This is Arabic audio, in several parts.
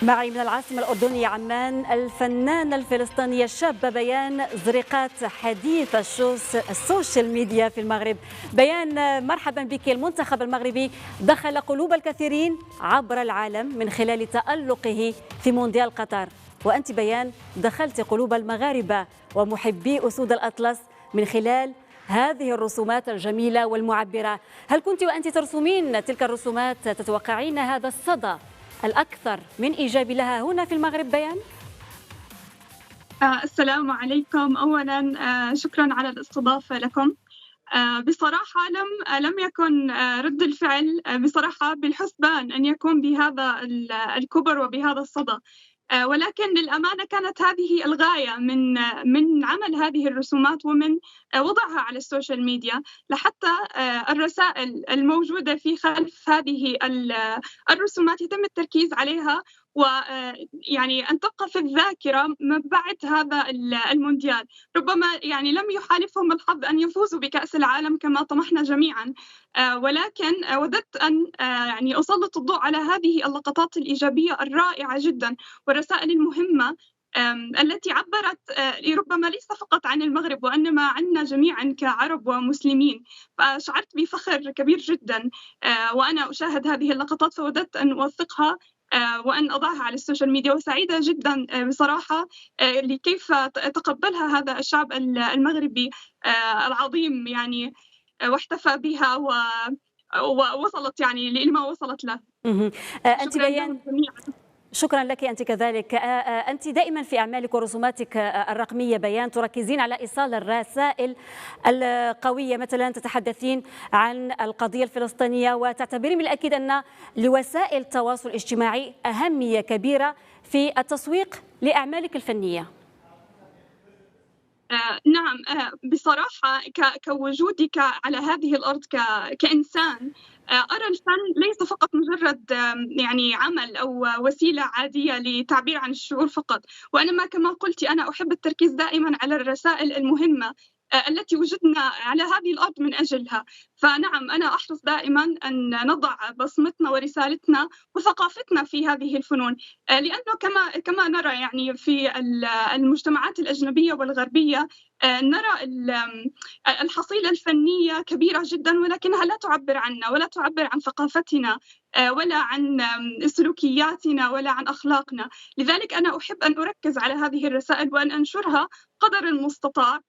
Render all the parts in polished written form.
معي من العاصمة الأردنية عمان الفنانة الفلسطينية الشابة بيان زريقات حديث السوشيال ميديا في المغرب. بيان، مرحبا بك. المنتخب المغربي دخل قلوب الكثيرين عبر العالم من خلال تألقه في مونديال قطر، وأنت بيان دخلت قلوب المغاربة ومحبي أسود الأطلس من خلال هذه الرسومات الجميلة والمعبرة. هل كنت وأنت ترسمين تلك الرسومات تتوقعين هذا الصدى الأكثر من إيجابي لها هنا في المغرب بيان؟ السلام عليكم. أولا شكرا على الاستضافة لكم. بصراحة لم يكن رد الفعل بصراحة بالحسبان أن يكون بهذا الكبر وبهذا الصدى، ولكن للأمانة كانت هذه الغاية من عمل هذه الرسومات ومن وضعها على السوشيال ميديا، لحتى الرسائل الموجودة في خلف هذه الرسومات يتم التركيز عليها، ويعني أن تبقى في الذاكرة من بعد هذا المونديال. ربما يعني لم يحالفهم الحظ أن يفوزوا بكأس العالم كما طمحنا جميعا، ولكن وددت أن يعني أسلط الضوء على هذه اللقطات الإيجابية الرائعة جدا والرسائل المهمة التي عبرت ربما ليس فقط عن المغرب وإنما عنا جميعا كعرب ومسلمين. فشعرت بفخر كبير جدا وأنا أشاهد هذه اللقطات، فوددت أن أوثقها وأن أضعها على السوشيال ميديا، وسعيدة جدا بصراحة لكيف تقبلها هذا الشعب المغربي العظيم، يعني واحتفى بها ووصلت يعني لما وصلت له. أنت بيان، شكرا لك. أنت كذلك، أنت دائما في أعمالك ورسوماتك الرقمية بيان تركزين على إيصال الرسائل القوية، مثلا تتحدثين عن القضية الفلسطينية وتعتبرين من الأكيد أن لوسائل التواصل الاجتماعي أهمية كبيرة في التسويق لأعمالك الفنية. نعم، بصراحة كوجودي على هذه الأرض كإنسان، أرى الفن ليس فقط مجرد يعني عمل أو وسيلة عادية للتعبير عن الشعور فقط، وإنما كما قلت أنا أحب التركيز دائما على الرسائل المهمة التي وجدنا على هذه الأرض من أجلها. فنعم، أنا أحرص دائما أن نضع بصمتنا ورسالتنا وثقافتنا في هذه الفنون، لأنه كما نرى يعني في المجتمعات الأجنبية والغربية، نرى الحصيلة الفنية كبيرة جدا، ولكنها لا تعبر عنا ولا تعبر عن ثقافتنا ولا عن سلوكياتنا ولا عن أخلاقنا. لذلك أنا أحب أن أركز على هذه الرسائل وأن أنشرها قدر المستطاع،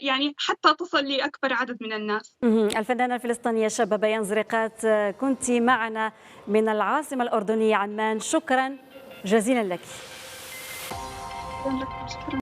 يعني حتى تصل لأكبر عدد من الناس. الفنانة الفلسطينية الشابة بيان زريقات كنت معنا من العاصمة الأردنية عمان، شكرا جزيلا لك. شكرا.